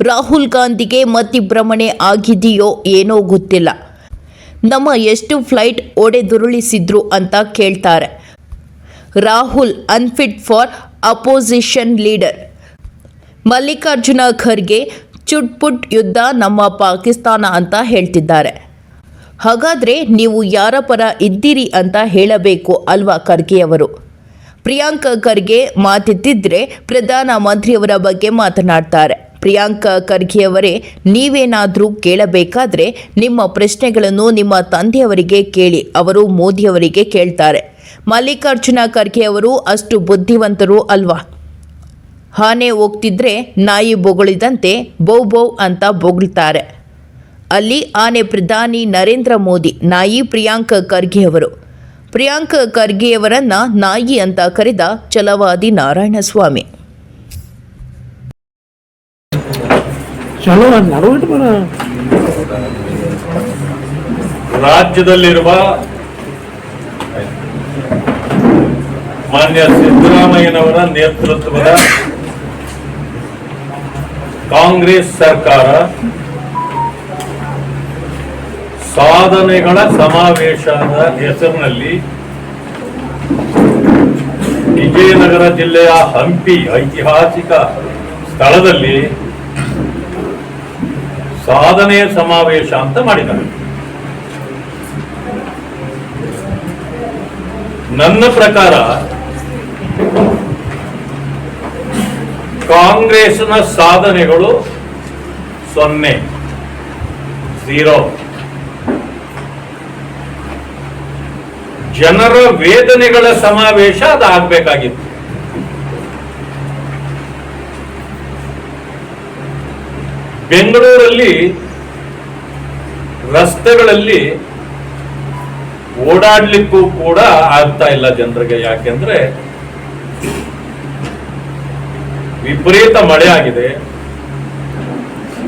ರಾಹುಲ್ ಗಾಂಧಿಗೆ ಮತಿಭ್ರಮಣೆ ಆಗಿದೆಯೋ ಏನೋ ಗೊತ್ತಿಲ್ಲ. ನಮ್ಮ ಎಷ್ಟು ಫ್ಲೈಟ್ ಒಡೆದುರುಳಿಸಿದ್ರು ಅಂತ ಕೇಳ್ತಾರೆ. Rahul unfit for opposition leader. Mallikarjuna Kharge ಚುಟ್ಪುಟ್ ಯುದ್ಧ ನಮ್ಮ ಪಾಕಿಸ್ತಾನ ಅಂತ ಹೇಳ್ತಿದ್ದಾರೆ. ಹಾಗಾದರೆ ನೀವು ಯಾರ ಪರ ಇದ್ದೀರಿ ಅಂತ ಹೇಳಬೇಕು ಅಲ್ವಾ ಖರ್ಗೆಯವರು. ಪ್ರಿಯಾಂಕ್ ಖರ್ಗೆ ಮಾತೆತ್ತಿದ್ರೆ ಪ್ರಧಾನಮಂತ್ರಿಯವರ ಬಗ್ಗೆ ಮಾತನಾಡ್ತಾರೆ. ಪ್ರಿಯಾಂಕ್ ಖರ್ಗೆಯವರೇ, ನೀವೇನಾದರೂ ಕೇಳಬೇಕಾದ್ರೆ ನಿಮ್ಮ ಪ್ರಶ್ನೆಗಳನ್ನು ನಿಮ್ಮ ತಂದೆಯವರಿಗೆ ಕೇಳಿ, ಅವರು ಮೋದಿಯವರಿಗೆ ಕೇಳ್ತಾರೆ. ಮಲ್ಲಿಕಾರ್ಜುನ ಖರ್ಗೆಯವರು ಅಷ್ಟು ಬುದ್ಧಿವಂತರು ಅಲ್ವಾ? ಆನೆ ಹೋಗ್ತಿದ್ರೆ ನಾಯಿ ಬೊಗಳಿದಂತೆ ಬೌ ಬೌ ಅಂತ ಬೊಗಳ್ತಾರೆ. ಅಲ್ಲಿ ಆನೆ ಪ್ರಧಾನಿ ನರೇಂದ್ರ ಮೋದಿ, ನಾಯಿ ಪ್ರಿಯಾಂಕ್ ಖರ್ಗೆಯವರು. ಪ್ರಿಯಾಂಕ್ ಖರ್ಗೆಯವರನ್ನ ನಾಯಿ ಅಂತ ಕರೆದ ಛಲವಾದಿ ನಾರಾಯಣಸ್ವಾಮಿ. ರಾಜ್ಯದಲ್ಲಿರುವ ಮಾನ್ಯ ಸಿದ್ದರಾಮಯ್ಯನವರ ನೇತೃತ್ವದ ಕಾಂಗ್ರೆಸ್ ಸರ್ಕಾರ ಸಾಧನೆಗಳ ಸಮಾವೇಶದ ಹೆಸರಿನಲ್ಲಿ ವಿಜಯನಗರ ಜಿಲ್ಲೆಯ ಹಂಪಿ ಐತಿಹಾಸಿಕ ಸ್ಥಳದಲ್ಲಿ ಸಾಧನೆಯ ಸಮಾವೇಶ ಅಂತ ಮಾಡಿದ್ದಾರೆ. ನನ್ನ ಪ್ರಕಾರ ಕಾಂಗ್ರೆಸ್ನ ಸಾಧನೆಗಳು 0. ಜನರ ವೇದನೆಗಳ ಸಮಾವೇಶ ಅದಾಗಬೇಕಾಗಿತ್ತು. ಬೆಂಗಳೂರಲ್ಲಿ ರಸ್ತೆಗಳಲ್ಲಿ ಓಡಾಡ್ಲಿಕ್ಕೂ ಕೂಡ ಆಗ್ತಾ ಇಲ್ಲ ಜನರಿಗೆ. ಯಾಕೆಂದ್ರೆ ವಿಪರೀತ ಮಳೆ ಆಗಿದೆ,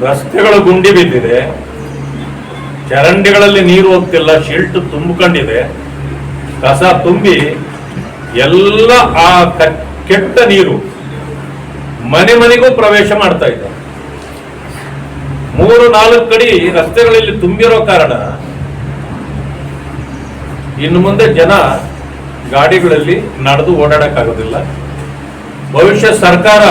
ರಸ್ತೆಗಳು ಗುಂಡಿ ಬಿದ್ದಿದೆ, ಚರಂಡಿಗಳಲ್ಲಿ ನೀರು ಹೋಗ್ತಿಲ್ಲ, ಶಿಲ್ಟ್ ತುಂಬಿಕೊಂಡಿದೆ, ಕಸ ತುಂಬಿ ಎಲ್ಲ ಆ ಕೆಟ್ಟ ನೀರು ಮನೆ ಮನೆಗೂ ಪ್ರವೇಶ ಮಾಡ್ತಾ ಇದೆ. 3-4 ಕಡೆ ರಸ್ತೆಗಳಲ್ಲಿ ತುಂಬಿರೋ ಕಾರಣ ಇನ್ನು ಮುಂದೆ ಜನ ಗಾಡಿಗಳಲ್ಲಿ ನಡೆದು ಓಡಾಡಕ್ಕಾಗೋದಿಲ್ಲ. ಭವಿಷ್ಯ ಸರ್ಕಾರ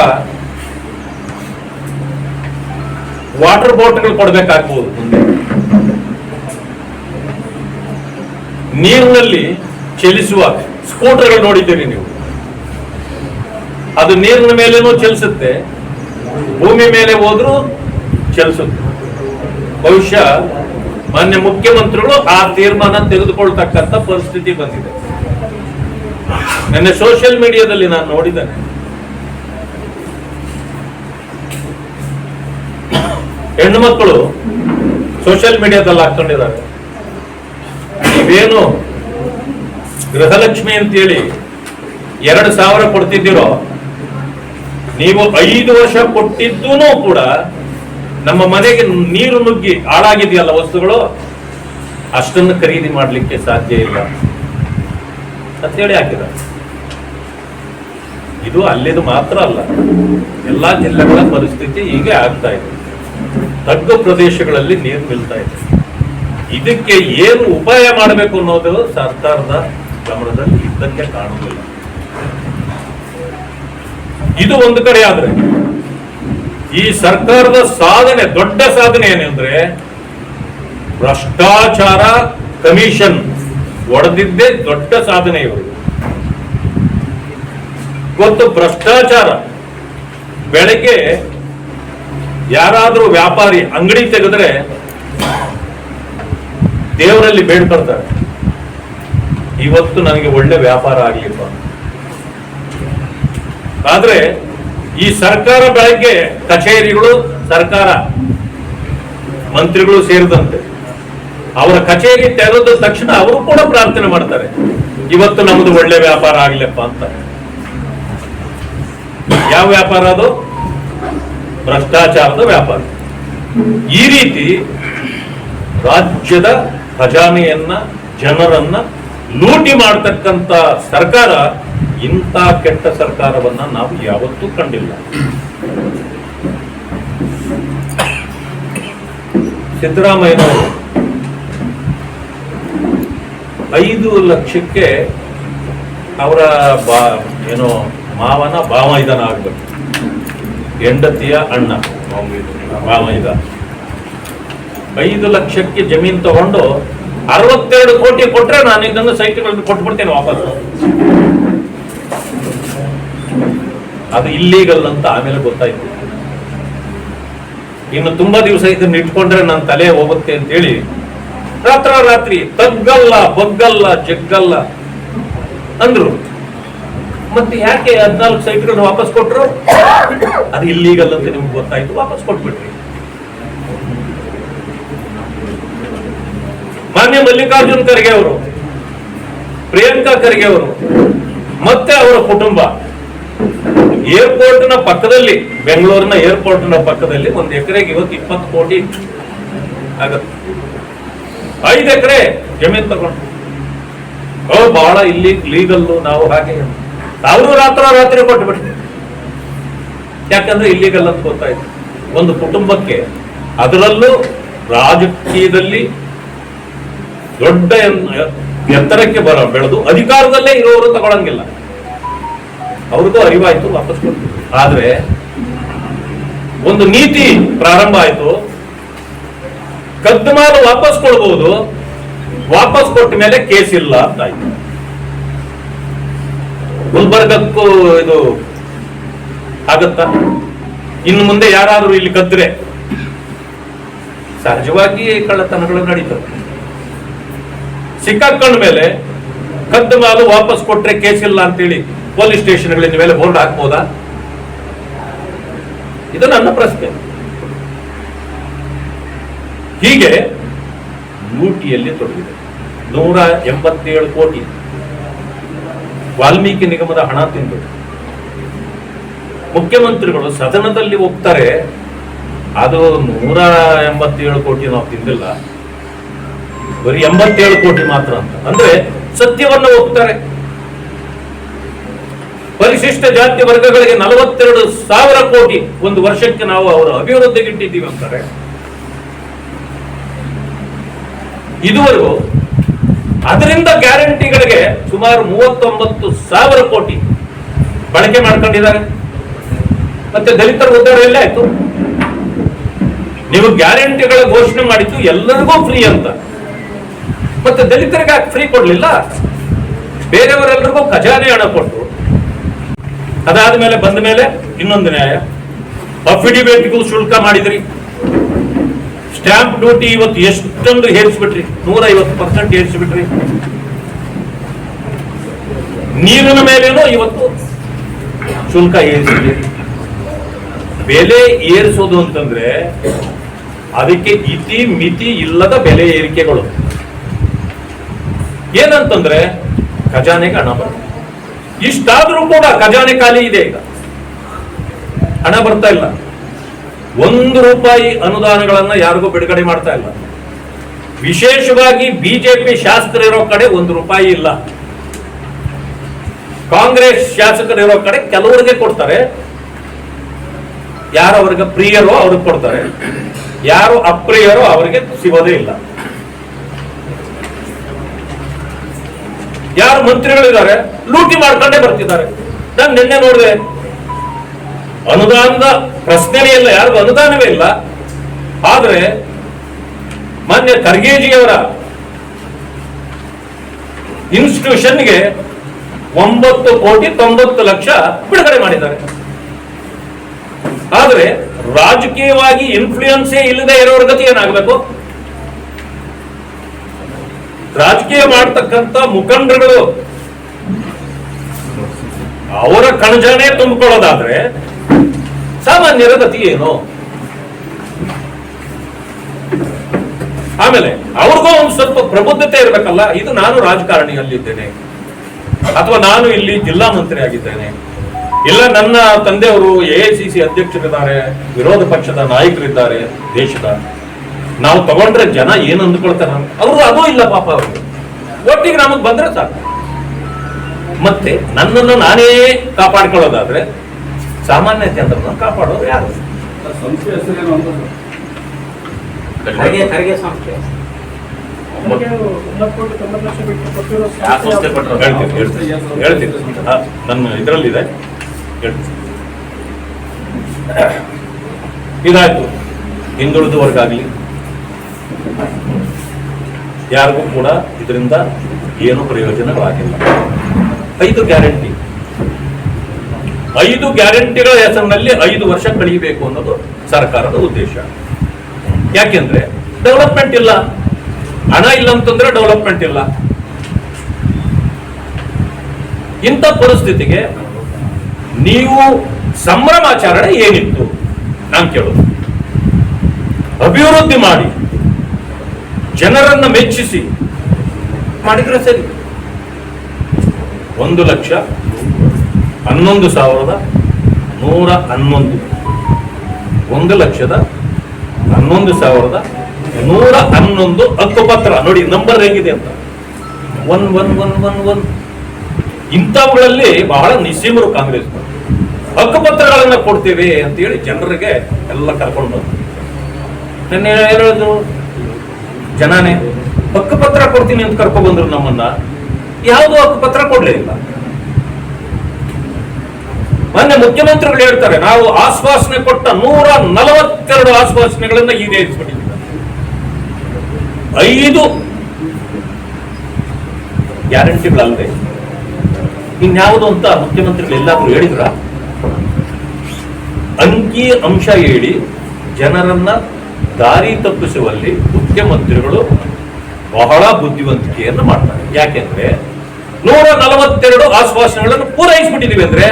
ವಾಟರ್ ಬೋಟ್ಗಳು ಕೊಡಬೇಕಾಗ್ಬೋದು. ಮುಂದೆ ನೀರಿನಲ್ಲಿ ಚಲಿಸುವ ಸ್ಕೂಟರ್ಗಳು ನೋಡಿದ್ದೀರಿ ನೀವು. ಅದು ನೀರಿನ ಮೇಲೇನೂ ಚಲಿಸುತ್ತೆ, ಭೂಮಿ ಮೇಲೆ ಹೋದ್ರೂ ಚಲಿಸುತ್ತೆ. ಭವಿಷ್ಯ ಮಾನ್ಯ ಮುಖ್ಯಮಂತ್ರಿಗಳು ಆ ತೀರ್ಮಾನ ತೆಗೆದುಕೊಳ್ತಕ್ಕಂಥ ಪರಿಸ್ಥಿತಿ ಬಂದಿದೆ. ನನ್ನ ಸೋಷಿಯಲ್ ಮೀಡಿಯಾದಲ್ಲಿ ನಾನು ನೋಡಿದ್ದೇನೆ. ಹೆಣ್ಣು ಮಕ್ಕಳು ಸೋಷಿಯಲ್ ಮೀಡಿಯಾದಲ್ಲಿ ಹಾಕೊಂಡಿದ್ದಾರೆ, ನೀವೇನು ಗೃಹಲಕ್ಷ್ಮಿ ಅಂತೇಳಿ 2,000 ಕೊಡ್ತಿದ್ದೀರೋ, ನೀವು 5 ವರ್ಷ ಕೊಟ್ಟಿದ್ದೂ ಕೂಡ ನಮ್ಮ ಮನೆಗೆ ನೀರು ನುಗ್ಗಿ ಹಾಳಾಗಿದೆಯಲ್ಲ ವಸ್ತುಗಳು, ಅಷ್ಟನ್ನು ಖರೀದಿ ಮಾಡಲಿಕ್ಕೆ ಸಾಧ್ಯ ಇಲ್ಲ ಅಂತೇಳಿ ಹಾಕಿದ್ದಾರೆ. ಇದು ಅಲ್ಲಿದು ಮಾತ್ರ ಅಲ್ಲ, ಎಲ್ಲಾ ಜಿಲ್ಲೆಗಳ ಪರಿಸ್ಥಿತಿ ಹೀಗೆ ಆಗ್ತಾ ಇದೆ. ತಗ್ಗು ಪ್ರದೇಶಗಳಲ್ಲಿ ನೀರು ನಿಲ್ತಾ ಇದೆ. ಇದಕ್ಕೆ ಏನು ಉಪಾಯ ಮಾಡಬೇಕು ಅನ್ನೋದು ಸರ್ಕಾರದ ಗಮನದಲ್ಲಿ ಇದ್ದಕ್ಕೆ ಕಾಣುವುದಿಲ್ಲ. ಇದು ಒಂದು ಕಡೆ ಆದ್ರೆ, ಈ ಸರ್ಕಾರದ ಸಾಧನೆ, ದೊಡ್ಡ ಸಾಧನೆ ಏನೆಂದ್ರೆ ಭ್ರಷ್ಟಾಚಾರ ಕಮಿಷನ್ ಒಡೆದಿದ್ದೇ ದೊಡ್ಡ ಸಾಧನೆ. ಇವರು ಗೊತ್ತು, ಭ್ರಷ್ಟಾಚಾರ. ಬೆಳಗ್ಗೆ ಯಾರಾದ್ರೂ ವ್ಯಾಪಾರಿ ಅಂಗಡಿ ತೆಗೆದ್ರೆ ದೇವರಲ್ಲಿ ಬೇಡ್ಕೊಳ್ತಾರೆ, ಇವತ್ತು ನನಗೆ ಒಳ್ಳೆ ವ್ಯಾಪಾರ ಆಗ್ಲಿಪ್ಪ. ಆದ್ರೆ ಈ ಸರ್ಕಾರ ಬೆಳಗ್ಗೆ ಕಚೇರಿಗಳು, ಸರ್ಕಾರ ಮಂತ್ರಿಗಳು ಸೇರಿದಂತೆ ಅವರ ಕಚೇರಿ ತೆರೆದ ತಕ್ಷಣ ಅವರು ಕೂಡ ಪ್ರಾರ್ಥನೆ ಮಾಡ್ತಾರೆ, ಇವತ್ತು ನಮ್ದು ಒಳ್ಳೆ ವ್ಯಾಪಾರ ಆಗ್ಲಪ್ಪ ಅಂತ. ಯಾವ ವ್ಯಾಪಾರ ಅದು? ಭ್ರಷ್ಟಾಚಾರದ ವ್ಯಾಪಾರ. ಈ ರೀತಿ ರಾಜ್ಯದ ಖಜಾನೆಯನ್ನ, ಜನರನ್ನ ಲೂಟಿ ಮಾಡತಕ್ಕಂತ ಸರ್ಕಾರ, ಇಂಥ ಕೆಟ್ಟ ಸರ್ಕಾರವನ್ನ ನಾವು ಯಾವತ್ತೂ ಕಂಡಿಲ್ಲ. ಸಿದ್ದರಾಮಯ್ಯನವರು 5 ಲಕ್ಷಕ್ಕೆ ಅವರ ಏನೋ ಮಾವನ ಭಾವೈದನ ಆಗ್ಬೇಕು, ಹೆಂಡತಿಯ ಅಣ್ಣ ಭಾವೈದ 5 ಲಕ್ಷಕ್ಕೆ ಜಮೀನು ತಗೊಂಡು 62 ಕೋಟಿ ಕೊಟ್ರೆ ನಾನು ಇದನ್ನು ಸೈಟ್ಗಳನ್ನು ಕೊಟ್ಬಿಡ್ತೇನೆ ವಾಪಸ್. ಅದು ಇಲ್ಲೀಗಲ್ ಅಂತ ಆಮೇಲೆ ಗೊತ್ತಾಯ್ತು. ಇನ್ನು ತುಂಬಾ ದಿವಸ ಇದನ್ನ ಇಟ್ಕೊಂಡ್ರೆ ನನ್ನ ತಲೆ ಹೋಗುತ್ತೆ ಅಂತೇಳಿ ರಾತ್ರಿ ತಗ್ಗಲ್ಲ ಬಗ್ಗಲ್ಲ ಜಗ್ಗಲ್ಲ ಅಂದ್ರು. ಮತ್ತೆ ಯಾಕೆ 14 ಸೈಟ್ಗಳನ್ನ ವಾಪಸ್ ಕೊಟ್ರು? ಅದು ಇಲ್ಲೀಗಲ್ ಅಂತ ನಿಮ್ಗೆ ಗೊತ್ತಾಯ್ತು, ವಾಪಸ್ ಕೊಟ್ಬಿಟ್ರಿ. ಮಾನ್ಯ ಮಲ್ಲಿಕಾರ್ಜುನ್ ಖರ್ಗೆ ಅವರು, ಪ್ರಿಯಾಂಕಾ ಖರ್ಗೆ ಅವರು ಮತ್ತೆ ಅವರ ಕುಟುಂಬ ಏರ್ಪೋರ್ಟ್ನ ಪಕ್ಕದಲ್ಲಿ, ಬೆಂಗಳೂರಿನ ಏರ್ಪೋರ್ಟ್ನ ಪಕ್ಕದಲ್ಲಿ 1 ಎಕರೆಗೆ ಇವತ್ತು 20 ಕೋಟಿ ಆಗತ್ತೆ. 5 ಎಕರೆ ಜಮೀನು ತಗೊಂಡು ಬಹಳ ಇಲ್ಲಿ ಲೀಗಲ್ಲು. ನಾವು ಹಾಗೆ ಅವರು ರಾತ್ರಿ ಕೊಟ್ಟುಬಿಡ್ತೀವಿ. ಯಾಕಂದ್ರೆ ಇಲ್ಲಿಗಲ್ ಅಂತ ಗೊತ್ತಾಯ್ತು. ಒಂದು ಕುಟುಂಬಕ್ಕೆ, ಅದರಲ್ಲೂ ರಾಜಕೀಯದಲ್ಲಿ ದೊಡ್ಡ ಎತ್ತರಕ್ಕೆ ಬೆಳೆದು ಅಧಿಕಾರದಲ್ಲೇ ಇರೋರು ತಗೊಳಂಗಿಲ್ಲ. ಅವ್ರಿಗೂ ಅರಿವಾಯ್ತು, ವಾಪಸ್ ಕೊಡ್ತೀವಿ. ಆದ್ರೆ ಒಂದು ನೀತಿ ಪ್ರಾರಂಭ ಆಯ್ತು, ಕದ್ದು ಮಾಲು ವಾಪಸ್ ಕೊಡ್ಬೋದು, ವಾಪಸ್ ಕೊಟ್ಟ ಮೇಲೆ ಕೇಸ್ ಇಲ್ಲ ಅಂತ ಆಯ್ತು. ಗುಲ್ಬರ್ಗಕ್ಕೂ ಇದು ಆಗತ್ತಾ? ಇನ್ನು ಮುಂದೆ ಯಾರಾದ್ರೂ ಇಲ್ಲಿ ಕದ್ರೆ ಸಹಜವಾಗಿ ಕಳ್ಳತನಗಳು ನಡೀತವೆ. ಸಿಕ್ಕಾಕೊಂಡ ಮೇಲೆ ಕದ್ದು ಮಾಲು ವಾಪಸ್ ಕೊಟ್ರೆ ಕೇಸ್ ಇಲ್ಲ ಅಂತೇಳಿ ಪೊಲೀಸ್ ಸ್ಟೇಷನ್ಗಳಿಂದ ಮೇಲೆ ಬೋರ್ಡ್ ಹಾಕ್ಬೋದಾ? ಇದು ನನ್ನ ಪ್ರಶ್ನೆ. ಹೀಗೆ ಲೂಟಿಯಲ್ಲಿ ತೊಡಗಿದೆ. 187 ಕೋಟಿ ವಾಲ್ಮೀಕಿ ನಿಗಮದ ಹಣ ತಿಂದು ಮುಖ್ಯಮಂತ್ರಿಗಳು ಸದನದಲ್ಲಿ ಹೋಗ್ತಾರೆ. ಅದು 187 ಕೋಟಿ ನಾವು ತಿಂದಿಲ್ಲ, ಬರೀ 87 ಕೋಟಿ ಮಾತ್ರ ಅಂತ. ಅಂದ್ರೆ ಸತ್ಯವನ್ನು ಹೋಗ್ತಾರೆ. ಪರಿಶಿಷ್ಟ ಜಾತಿ ವರ್ಗಗಳಿಗೆ 42,000 ಕೋಟಿ ಒಂದು ವರ್ಷಕ್ಕೆ ನಾವು ಅವರ ಅಭಿವೃದ್ಧಿಗೆ ಇಟ್ಟಿದ್ದೀವಿ ಅಂತಾರೆ. ಇದುವರೆಗೂ ಅದರಿಂದ ಗ್ಯಾರಂಟಿಗಳಿಗೆ ಸುಮಾರು 39,000 ಕೋಟಿ ಬಳಕೆ ಮಾಡ್ಕೊಂಡಿದ್ದಾರೆ. ಮತ್ತೆ ದಲಿತರ ಉದ್ಧಾರ ಎಲ್ಲ ಆಯ್ತು. ನೀವು ಗ್ಯಾರಂಟಿಗಳ ಘೋಷಣೆ ಮಾಡಿದ್ದು ಎಲ್ಲರಿಗೂ ಫ್ರೀ ಅಂತ, ಮತ್ತೆ ದಲಿತರಿಗೆ ಫ್ರೀ ಕೊಡ್ಲಿಲ್ಲ, ಬೇರೆಯವರೆಲ್ಲರಿಗೂ ಖಜಾನೆ ಹಣ ಕೊಟ್ಟು. ಅದಾದ ಮೇಲೆ ಬಂದ ಮೇಲೆ ಇನ್ನೊಂದು ನ್ಯಾಯ, ಅಫಿಡಿವಿಟ್ಗೂ ಶುಲ್ಕ ಮಾಡಿದ್ರಿ. ಸ್ಟ್ಯಾಂಪ್ ಡ್ಯೂಟಿ ಇವತ್ತು ಎಷ್ಟೊಂದು ಏರಿಸ್ಬಿಟ್ರಿ, 150% ಏರಿಸ್ಬಿಟ್ರಿ. ನೀರಿನ ಮೇಲೇನೋ ಇವತ್ತು ಶುಲ್ಕ ಏರಿಸಿದ್ರಿ. ಬೆಲೆ ಏರಿಸೋದು ಅಂತಂದ್ರೆ ಅದಕ್ಕೆ ಇತಿ ಮಿತಿ ಇಲ್ಲದ ಬೆಲೆ ಏರಿಕೆಗಳು. ಏನಂತಂದ್ರೆ ಖಜಾನೆಗೆ ಹಣ ಬರುತ್ತೆ. ಇಷ್ಟಾದ್ರೂ ಕೂಡ ಖಜಾನೆ ಖಾಲಿ ಇದೆ. ಈಗ ಹಣ ಬರ್ತಾ ಇಲ್ಲ. 1 ರೂಪಾಯಿ ಅನುದಾನಗಳನ್ನ ಯಾರಿಗೂ ಬಿಡುಗಡೆ ಮಾಡ್ತಾ ಇಲ್ಲ. ವಿಶೇಷವಾಗಿ ಬಿಜೆಪಿ ಶಾಸಕರಿರೋ ಕಡೆ 1 ರೂಪಾಯಿ ಇಲ್ಲ. ಕಾಂಗ್ರೆಸ್ ಶಾಸಕರಿರೋ ಕಡೆ ಕೆಲವರಿಗೆ ಕೊಡ್ತಾರೆ, ಯಾರು ಅವ್ರಿಗೆ ಪ್ರಿಯರೋ ಅವ್ರಿಗೆ ಕೊಡ್ತಾರೆ, ಯಾರು ಅಪ್ರಿಯರೋ ಅವರಿಗೆ ಸಿಗೋದೇ ಇಲ್ಲ. ಯಾರು ಮಂತ್ರಿಗಳಿದ್ದಾರೆ ಲೂಟಿ ಮಾಡ್ಕೊಂಡೇ ಬರ್ತಿದ್ದಾರೆ. ನಾನು ನಿನ್ನೆ ನೋಡಿದೆ, ಅನುದಾನದ ಪ್ರಶ್ನೆನೇ ಇಲ್ಲ, ಯಾರಿಗೂ ಅನುದಾನವೇ ಇಲ್ಲ. ಆದ್ರೆ ಮಾನ್ಯ ಖರ್ಗೆಜಿಯವರ ಇನ್ಸ್ಟಿಟ್ಯೂಷನ್ಗೆ 9,90,00,000 ಬಿಡುಗಡೆ ಮಾಡಿದ್ದಾರೆ. ಆದ್ರೆ ರಾಜಕೀಯವಾಗಿ ಇನ್ಫ್ಲೂಯೆನ್ಸೇ ಇಲ್ಲದೆ ಇರೋರ ಗತಿ ಏನಾಗಬೇಕು? ರಾಜಕೀಯ ಮಾಡ್ತಕ್ಕಂಥ ಮುಖಂಡರುಗಳು ಅವರ ಕಣಜಾನೆ ತುಂಬಿಕೊಳ್ಳೋದಾದ್ರೆ ಸಾಮಾನ್ಯರ ಗತಿ ಏನು? ಆಮೇಲೆ ಅವ್ರಿಗೂ ಒಂದು ಸ್ವಲ್ಪ ಪ್ರಬುದ್ಧತೆ ಇರಬೇಕಲ್ಲ. ಇದು ನಾನು ರಾಜಕಾರಣಿಯಲ್ಲಿದ್ದೇನೆ, ಅಥವಾ ನಾನು ಇಲ್ಲಿ ಜಿಲ್ಲಾ ಮಂತ್ರಿ ಆಗಿದ್ದೇನೆ, ಇಲ್ಲ ನನ್ನ ತಂದೆಯವರು AICC ಅಧ್ಯಕ್ಷರಿದ್ದಾರೆ, ವಿರೋಧ ಪಕ್ಷದ ನಾಯಕರಿದ್ದಾರೆ ದೇಶದ, ನಾವು ತಗೊಂಡ್ರೆ ಜನ ಏನು ಅಂದ್ಕೊಳ್ತಾರೆ. ಅವರು ಅದೂ ಇಲ್ಲ ಪಾಪ. ಅವ್ರಿಗೆ ಒಟ್ಟಿಗೆ ನಮಗ್ ಬಂದ್ರೆ ಸಾಕು. ಮತ್ತೆ ನನ್ನನ್ನು ನಾನೇ ಕಾಪಾಡ್ಕೊಳ್ಳೋದಾದ್ರೆ ಸಾಮಾನ್ಯ ಜನರನ್ನ ಕಾಪಾಡೋರು ಯಾರು? ಸಂಸ್ಥೆ ಹೆಸರೇನು ಅಂತ ಖರ್ಗೆ ಸಂಸ್ಥೆ 9 ಕೋಟಿ 90 ಲಕ್ಷ ಬಿಟ್ಟು ಕೊಟ್ಟಿರೋ ಯಾವ ಸಂಸ್ಥೆ ಕೊಟ್ಟರು ಹೇಳ್ತೀನಿ ನನ್ನ ಇದರಲ್ಲಿದೆ ಹೇಳ್ತೀನಿ. ಇದಾಯ್ತು, ಹಿಂದುಳಿದ ವರ್ಗ ಆಗಲಿ ಯಾರಿಗೂ ಕೂಡ ಇದರಿಂದ ಏನು ಪ್ರಯೋಜನವಾಗಿಲ್ಲ. 5 ಗ್ಯಾರಂಟಿ, 5 ಗ್ಯಾರಂಟಿಗಳ ಹೆಸರಿನಲ್ಲಿ 5 ವರ್ಷ ಕಳೆಯಬೇಕು ಅನ್ನೋದು ಸರ್ಕಾರದ ಉದ್ದೇಶ. ಯಾಕೆಂದ್ರೆ ಡೆವಲಪ್ಮೆಂಟ್ ಇಲ್ಲ, ಹಣ ಇಲ್ಲ ಅಂತಂದ್ರೆ ಡೆವಲಪ್ಮೆಂಟ್ ಇಲ್ಲ. ಇಂಥ ಪರಿಸ್ಥಿತಿಗೆ ನೀವು ಸಂಭ್ರಮಾಚರಣೆ ಏನಿತ್ತು ನಾನು ಕೇಳೋದು? ಅಭಿವೃದ್ಧಿ ಮಾಡಿ ಜನರನ್ನ ಮೆಚ್ಚಿಸಿ ಮಾಡಿದ್ರೆ ಸರಿ. 1,11,111 1,11,111 ಹಕ್ಕುಪತ್ರ ನೋಡಿ, ನಂಬರ್ ಹೇಗಿದೆ ಅಂತ 1111. ಇಂಥವುಗಳಲ್ಲಿ ಬಹಳ ನಿಸ್ಸೀಮರು ಕಾಂಗ್ರೆಸ್ ಹಕ್ಕುಪತ್ರಗಳನ್ನ ಕೊಡ್ತೇವೆ ಅಂತ ಹೇಳಿ ಜನರಿಗೆ ಎಲ್ಲ ಕರ್ಕೊಂಡು ಬಂದ್ರು. ನಿನ್ನೆ ಹೇಳೋದು ಜನನೇ ಹಕ್ಕುಪತ್ರ ಕೊಡ್ತೀನಿ ಅಂತ ಕರ್ಕೊಂಡು ಬಂದ್ರು ನಮ್ಮನ್ನ. ಯಾವುದೋ ಹಕ್ಕುಪತ್ರ ಕೊಡ್ಲೇ ಇಲ್ಲ. ಮೊನ್ನೆ ಮುಖ್ಯಮಂತ್ರಿಗಳು ಹೇಳ್ತಾರೆ, ನಾವು ಆಶ್ವಾಸನೆ ಕೊಟ್ಟ 142 ಆಶ್ವಾಸನೆಗಳನ್ನ ಈಡೇರಿಸಿಬಿಟ್ಟಿದ್ದೀವಿ. 5 ಗ್ಯಾರಂಟಿಗಳಲ್ಲದೆ ಇನ್ಯಾವುದು ಅಂತ ಮುಖ್ಯಮಂತ್ರಿಗಳು ಎಲ್ಲಾದ್ರೂ ಹೇಳಿದ್ರ? ಅಂಕಿ ಅಂಶ ಹೇಳಿ ಜನರನ್ನ ದಾರಿ ತಪ್ಪಿಸುವಲ್ಲಿ ಮುಖ್ಯಮಂತ್ರಿಗಳು ಬಹಳ ಬುದ್ಧಿವಂತಿಕೆಯನ್ನು ಮಾಡ್ತಾರೆ. ಯಾಕೆಂದ್ರೆ 142 ಆಶ್ವಾಸನೆಗಳನ್ನು ಪೂರೈಸಿಬಿಟ್ಟಿದೀವಿ ಅಂದ್ರೆ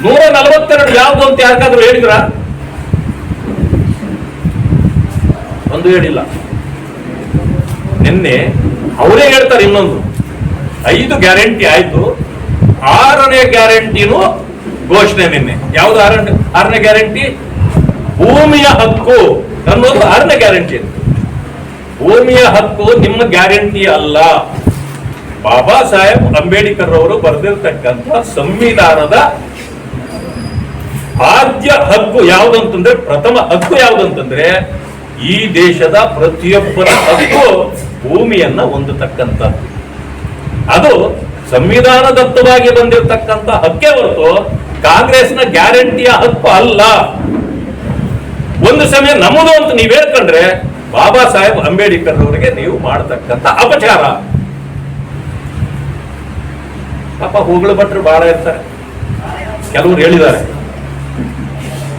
142 ಯಾವುದು ಅಂತ ಯಾರಿಗಾದ್ರೂ ಹೇಳಿದ್ರ? ಒಂದು ಹೇಳಿಲ್ಲ. ನಿನ್ನೆ ಅವರೇ ಹೇಳ್ತಾರೆ ಇನ್ನೊಂದು 5 ಗ್ಯಾರಂಟಿ ಆಯ್ತು, 6ನೇ ಗ್ಯಾರಂಟಿನೂ ಘೋಷಣೆ ನಿನ್ನೆ. ಯಾವುದು 6ನೇ ಗ್ಯಾರಂಟಿ? ಭೂಮಿಯ ಹಕ್ಕು ಅನ್ನೋದು 6ನೇ ಗ್ಯಾರಂಟಿ. ಭೂಮಿಯ ಹಕ್ಕು ನಿಮ್ಮ ಗ್ಯಾರಂಟಿ ಅಲ್ಲ. ಬಾಬಾ ಸಾಹೇಬ್ ಅಂಬೇಡ್ಕರ್ ಅವರು ಬರೆದಿರ್ತಕ್ಕಂಥ ಸಂವಿಧಾನದ ಆದ್ಯ ಹಕ್ಕು ಯಾವುದಂತಂದ್ರೆ, ಪ್ರಥಮ ಹಕ್ಕು ಯಾವುದಂತಂದ್ರೆ, ಈ ದೇಶದ ಪ್ರತಿಯೊಬ್ಬರ ಹಕ್ಕು ಭೂಮಿಯನ್ನ ಹೊಂದತಕ್ಕಂಥದ್ದು. ಅದು ಸಂವಿಧಾನದತ್ತವಾಗಿ ಬಂದಿರತಕ್ಕಂಥ ಹಕ್ಕೇ ಹೊರತು ಕಾಂಗ್ರೆಸ್ನ ಗ್ಯಾರಂಟಿಯ ಹಕ್ಕು ಅಲ್ಲ. ಒಂದು ಸಮಯ ನಮ್ಮದು ಅಂತ ನೀವು ಹೇಳ್ಕೊಂಡ್ರೆ ಬಾಬಾ ಸಾಹೇಬ್ ಅಂಬೇಡ್ಕರ್ ಅವರಿಗೆ ನೀವು ಮಾಡತಕ್ಕಂಥ ಅಪಚಾರ. ಪಾಪ ಹೋಗಳು ಭಟ್ರು ಬಹಳ ಇರ್ತಾರೆ. ಕೆಲವರು ಹೇಳಿದ್ದಾರೆ,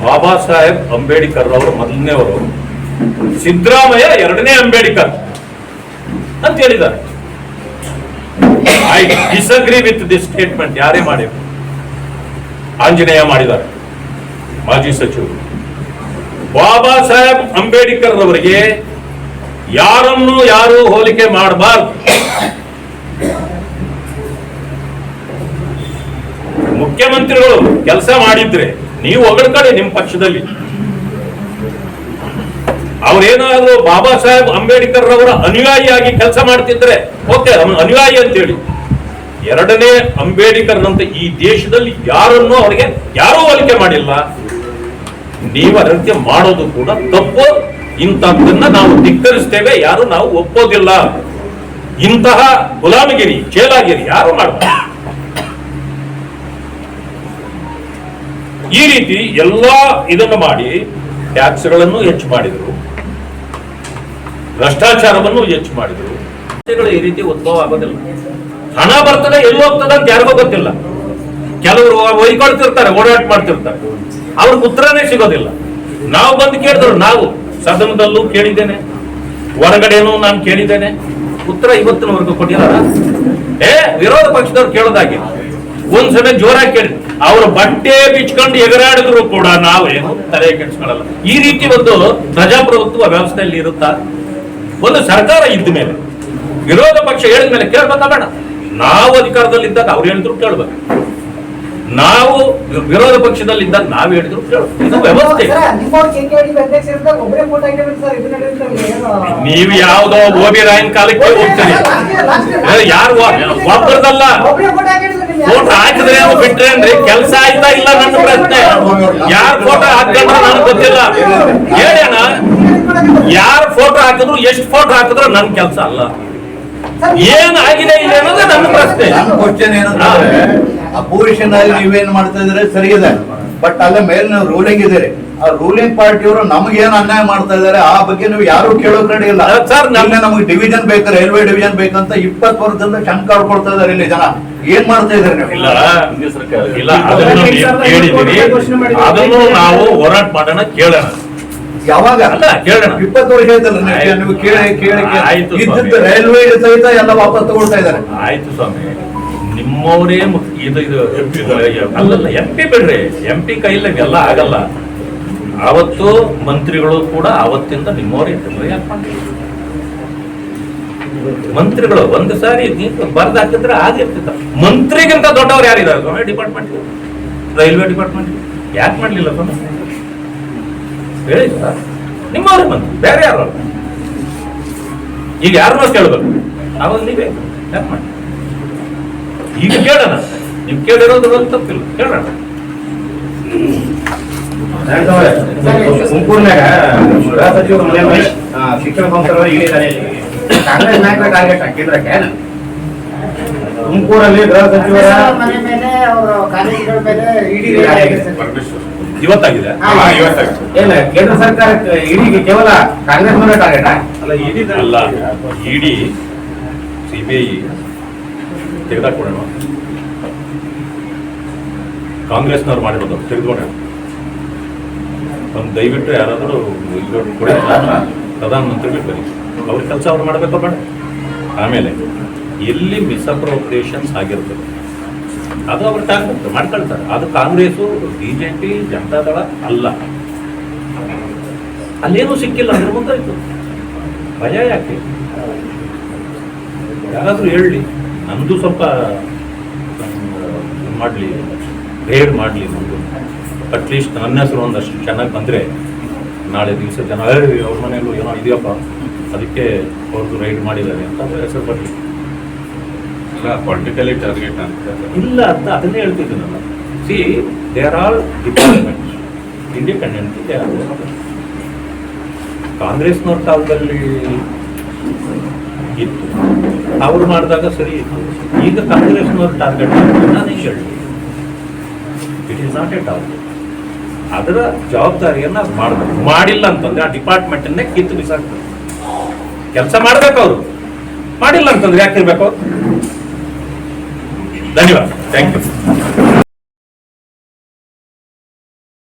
ಬಾಬಾ ಸಾಹೇಬ್ ಅಂಬೇಡ್ಕರ್ ಅವರು ಮೊದಲನೇವರು, ಸಿದ್ದರಾಮಯ್ಯ 2ನೇ ಅಂಬೇಡ್ಕರ್ ಅಂತ ಹೇಳಿದ್ದಾರೆ. I disagree with this statement. ಯಾರೇ ಮಾಡಿದ್ರು? ಆಂಜನೇಯ ಮಾಡಿದ್ದಾರೆ, ಮಾಜಿ ಸಚಿವರು. ಬಾಬಾ ಸಾಹೇಬ್ ಅಂಬೇಡ್ಕರ್ ಅವರಿಗೆ ಯಾರನ್ನು ಯಾರು ಹೋಲಿಕೆ ಮಾಡಬಾರ್ದು. ಮುಖ್ಯಮಂತ್ರಿಗಳು ಕೆಲಸ ಮಾಡಿದ್ರೆ ನೀವು ಹೊಗಳ್ಕೊಳ್ಳಿ ನಿಮ್ಮ ಪಕ್ಷದಲ್ಲಿ. ಅವ್ರೇನಾದ್ರೂ ಬಾಬಾ ಸಾಹೇಬ್ ಅಂಬೇಡ್ಕರ್ ಅವರ ಅನುಯಾಯಿಯಾಗಿ ಕೆಲಸ ಮಾಡ್ತಿದ್ರೆ ಓಕೆ, ಅವನು ಅನುಯಾಯಿ ಅಂತೇಳಿ. 2ನೇ ಅಂಬೇಡ್ಕರ್ ನಂತ ಈ ದೇಶದಲ್ಲಿ ಯಾರನ್ನೂ ಅವರಿಗೆ ಯಾರೂ ಹೋಲಿಕೆ ಮಾಡಿಲ್ಲ. ನೀವು ಅದಕ್ಕೆ ಮಾಡೋದು ಕೂಡ ತಪ್ಪು. ಇಂಥದ್ದನ್ನ ನಾವು ಧಿಕ್ಕರಿಸ್ತೇವೆ, ಯಾರು ನಾವು ಒಪ್ಪೋದಿಲ್ಲ. ಇಂತಹ ಗುಲಾಮಗಿರಿ, ಚೇಲಾಗಿರಿ ಯಾರು ಮಾಡ್ತಾರೆ? ಈ ರೀತಿ ಎಲ್ಲಾ ಇದನ್ನು ಮಾಡಿ ಟ್ಯಾಕ್ಸ್ಗಳನ್ನು ಹೆಚ್ಚು ಮಾಡಿದ್ರು, ಭ್ರಷ್ಟಾಚಾರವನ್ನು ಹೆಚ್ಚು ಮಾಡಿದ್ರು. ಈ ರೀತಿ ಉದ್ಭವ ಆಗೋದಿಲ್ಲ. ಹಣ ಬರ್ತದೆ, ಎಲ್ಲಿ ಹೋಗ್ತದೆ ಅಂತ ಯಾರಿಗೂ ಗೊತ್ತಿಲ್ಲ. ಕೆಲವರು ಒಯ್ಕೊಳ್ತಿರ್ತಾರೆ, ಓಡಾಟ ಮಾಡ್ತಿರ್ತಾರೆ, ಅವ್ರಿಗೆ ಉತ್ತರನೇ ಸಿಗೋದಿಲ್ಲ. ನಾವು ಬಂದು ಕೇಳಿದ್ರು, ನಾವು ಸದನದಲ್ಲೂ ಕೇಳಿದ್ದೇನೆ, ಹೊರಗಡೆನೂ ನಾನು ಕೇಳಿದ್ದೇನೆ, ಉತ್ತರ ಇವತ್ತಿನವರೆಗೂ ಕೊಟ್ಟಿಲ್ಲ. ವಿರೋಧ ಪಕ್ಷದವ್ರು ಕೇಳೋದಾಗಿ ಒಂದ್ಸಲ ಜೋರಾಗಿ ಕೇಳಿ ಅವರು ಬಟ್ಟೆ ಬಿಚ್ಕೊಂಡು ಎಗರಾಡಿದ್ರು ಕೂಡ ನಾವೇನು ತಲೆ ಕೆಡಿಸ್ಕೊಳ್ಳಲ್ಲ. ಈ ರೀತಿ ಒಂದು ಪ್ರಜಾಪ್ರಭುತ್ವ ವ್ಯವಸ್ಥೆಯಲ್ಲಿ ಇರುತ್ತಾ? ಒಂದು ಸರ್ಕಾರ ಇದ್ದ ಮೇಲೆ ವಿರೋಧ ಪಕ್ಷ ಹೇಳಿದ ಮೇಲೆ ಕೇಳ್ಬೇಕಾ ಬೇಡ? ನಾವು ಅಧಿಕಾರದಲ್ಲಿದ್ದಾಗ ಅವ್ರು ಹೇಳಿದ್ರು ಕೇಳ್ಬೇಕು, ನಾವು ವಿರೋಧ ಪಕ್ಷದಲ್ಲಿದ್ದಾಗ ನಾವು ಹೇಳಿದ್ರು ಕೇಳ್ಬೇಕು. ಇದು ವ್ಯವಸ್ಥೆ. ನೀವು ಯಾವ್ದೋ ಓಬಿ ರಾಯನ್ ಕಾಲಕ್ಕೆ ಹೋಗ್ತೀರಿ. ಯಾರು ಒಬ್ಬರದಲ್ಲ, ಫೋಟೋ ಹಾಕಿದ್ರೆ ಬಿಟ್ರೆ ಅಂದ್ರೆ ಕೆಲಸ ಆಯ್ತಾ ಇಲ್ಲ ನನ್ನ ಪ್ರಶ್ನೆ. ಯಾರು ಫೋಟೋ ಹಾಕೊಂಡ್ರು ನನಗೆ ಗೊತ್ತಿಲ್ಲ. ಹೇಳೋಣ, ಯಾರು ಫೋಟೋ ಹಾಕಿದ್ರು ಎಷ್ಟು ಫೋಟೋ ಹಾಕಿದ್ರು ನನ್ನ ಕೆಲಸ ಅಲ್ಲ. ಏನ್ ಆಗಿದೆ ಇಲ್ಲ ಅನ್ನೋದು ನನ್ನ ಪ್ರಶ್ನೆ. ನನ್ನ ಕ್ವಶನ್ ಏನಂದ್ರೆ ಅಪೋಸಿಷನ್ ಆಗಿ ನೀವೇನ್ ಮಾಡ್ತಾ ಇದ್ರೆ ಸರಿ ಇದೆ, ಬಟ್ ಅಲ್ಲೇ ಮೇಲೆ ನೀವು ರೂಲಿಂಗ್ ಇದ್ದೀರಿ. ಆ ರೂಲಿಂಗ್ ಪಾರ್ಟಿಯವರು ನಮ್ಗೆ ಏನ್ ಅನ್ಯಾಯ ಮಾಡ್ತಾ ಇದಾರೆ ಆ ಬಗ್ಗೆ ನೀವು ಯಾರು ಕೇಳೋಕ್ ರೆಡಿ ಇಲ್ಲ. ಸರ್, ನಮ್ಗೆ ಡಿವಿಷನ್ ಬೇಕು, ರೈಲ್ವೆ ಡಿವಿಷನ್ ಬೇಕಂತ 20 ವರ್ಷದಿಂದ ಶಂಕ ಆಡ್ಕೊಳ್ತಾ ಇದಾರೆ ಇಲ್ಲಿ ಜನ. ಏನ್ ಮಾಡ್ತಾ ಇದಾರೆ ನೀವು? ಇಲ್ಲ ಇಲ್ಲ, ಅದನ್ನು ನೀವು ಕೇಳಿದ್ದೀರಿ, ಅದನ್ನು ನಾವು ಹೋರಾಟ ಮಾಡೋಣ, ಕೇಳೋಣ. ಯಾವಾಗ ಅಲ್ಲ, ಕೇಳೋಣ. 20 ವರ್ಷ ಆಯ್ತಲ್ಲ ನೀವು ಕೇಳಿ ಕೇಳಿ ಆಯ್ತು ಇದ್ದಿದ್ದು ರೈಲ್ವೆ ಸಹಿತ ಎಲ್ಲ ವಾಪಸ್ ತಗೊಳ್ತಾ ಇದಾರೆ. ಆಯ್ತು ಸ್ವಾಮಿ, ನಿಮ್ಮವರೇ ಇದು ಅಲ್ಲಲ್ಲ, MP ಬಿಡ್ರಿ, MP ಕೈಲ್ಲ ಎಲ್ಲ ಆಗಲ್ಲ. ಅವತ್ತು ಮಂತ್ರಿಗಳು ಕೂಡ ಅವತ್ತಿಂದ ನಿಮ್ಮವರೇ ಇರ್ತಿದ್ರು. ಯಾಕೆ ಮಾಡ್ತೀವಿ? ಮಂತ್ರಿಗಳು ಒಂದು ಸಾರಿ ಬರ್ದು ಹಾಕಿದ್ರೆ ಆಗಿರ್ತಿತ್ತ. ಮಂತ್ರಿಗಿಂತ ದೊಡ್ಡವ್ರು ಯಾರಿದ್ದಾರೆ ಸ್ವಾಮಿ ಡಿಪಾರ್ಟ್ಮೆಂಟ್? ರೈಲ್ವೆ ಡಿಪಾರ್ಟ್ಮೆಂಟ್ ಯಾಕೆ ಮಾಡ್ಲಿಲ್ಲ ಸ್ವಾಮಿ? ಹೇಳಿ ಸರ್, ನಿಮ್ಮವ್ರಿಗೆ ಬಂದು ಬೇರೆ ಯಾರು? ಈಗ ಯಾರನ್ನೋ ಕೇಳ್ಬೇಕು, ಅವಾಗ ನೀವೇ ಯಾಕೆ ಮಾಡಿ? ಈಗ ಕೇಳೋಣ, ನೀವು ಕೇಳಿರೋದು ತಪ್ಪಿಲ್ಲ, ಕೇಳೋಣ. ತುಮಕೂರಿನಾಗ ಗೃಹ ಸಚಿವರು ಮನೆ ಶಿಕ್ಷಣ ಸಂಸ್ಥೆಗಳು ಇಳಿದಾರೆ. ಕಾಂಗ್ರೆಸ್ ನಾಯಕರ ಟಾರ್ಗೆಟ್ ಕೇಂದ್ರಕ್ಕೆ ತುಮಕೂರಲ್ಲಿ ಗೃಹ ಸಚಿವರ ಮನೆ ಮೇಲೆ ಅವರು ಕಾಲೇಜುಗಳ ಮೇಲೆ ಇಡಿ ಇವತ್ತಾಗಿದೆ. ಏನು ಕೇಂದ್ರ ಸರ್ಕಾರಕ್ಕೆ ಇಡಿಗೆ ಕೇವಲ ಕಾಂಗ್ರೆಸ್ ಮೇಲೆ ಟಾರ್ಗೆಟ್ ಅಲ್ಲ, ಇಡಿ CBI ತೆಗೆದಾಕೊಡೋಣ. ಕಾಂಗ್ರೆಸ್ನವ್ರು ಮಾಡಿರೋದು ತೆಗೆದುಕೊಡೋಣ. ಒಂದು ದಯವಿಟ್ಟು ಯಾರಾದರೂ ಕೊಡಿ, ಪ್ರಧಾನಮಂತ್ರಿಗಳು ಬರೀ ಅವ್ರ ಕೆಲಸ ಅವ್ರು ಮಾಡಬೇಕು ಬೇಡ. ಆಮೇಲೆ ಎಲ್ಲಿ ಮಿಸ್ಅಪ್ರೋಪ್ರಿಯೇಷನ್ಸ್ ಆಗಿರ್ತದೆ ಅದು ಅವ್ರು ಟಾರ್ಗೆಟ್ ಮಾಡ್ಕೊಳ್ತಾರೆ. ಅದು ಕಾಂಗ್ರೆಸ್ಸು, BJP, ಜನತಾದಳ ಅಲ್ಲ. ಅಲ್ಲೇನೂ ಸಿಕ್ಕಿಲ್ಲ ಅದ್ರ ಮುಂದಾಯ್ತು. ಭಯ ಯಾಕೆ? ಯಾರಾದರೂ ಹೇಳಲಿ, ನಮ್ಮದು ಸ್ವಲ್ಪ ಮಾಡಲಿ, ರೇಡ್ ಮಾಡಲಿ. ನಮ್ಮದು ಅಟ್ಲೀಸ್ಟ್ ನನ್ನ ಹೆಸರು ಒಂದಷ್ಟು ಚೆನ್ನಾಗಿ ಬಂದರೆ ನಾಳೆ ದಿವಸ ಜನ ಅವ್ರ ಮನೆಯಲ್ಲೂ ಏನೋ ಇದೆಯಪ್ಪ, ಅದಕ್ಕೆ ಅವ್ರದ್ದು ರೈಡ್ ಮಾಡಿದ್ದಾರೆ ಅಂತ ಹೆಸರು ಬರಲಿ. ಪೊಲಿಟಿಕಲಿ ಟಾರ್ಗೆಟ್ ಅಂತ ಇಲ್ಲ ಅಂತ ಅದನ್ನೇ ಹೇಳ್ತಿದ್ದೆ ನಾನು. See, they are all department independent. ಕಾಂಗ್ರೆಸ್ನವ್ರ ಕಾಲದಲ್ಲಿ ಇತ್ತು, ಅವ್ರು ಮಾಡಿದಾಗ ಸರಿ ಇತ್ತು. ಈಗ ಕಾಂಗ್ರೆಸ್ನವ್ರ ಟಾರ್ಗೆಟ್ ನಾನು ಹಿಂಗೆ ಹೇಳಿ, it is not A target. ಅದರ ಜವಾಬ್ದಾರಿಯನ್ನ ಮಾಡಬೇಕು. ಮಾಡಿಲ್ಲ ಅಂತಂದ್ರೆ ಆ ಡಿಪಾರ್ಟ್ಮೆಂಟನ್ನೇ ಕಿತ್ತು ಬಿಸಾಕ್ತಾರೆ. ಕೆಲಸ ಮಾಡ್ಬೇಕು ಅವರು, ಮಾಡಿಲ್ಲ ಅಂತಂದ್ರೆ ಯಾಕಿರ್ಬೇಕು? ಧನ್ಯವಾದ, ಥ್ಯಾಂಕ್ ಯು.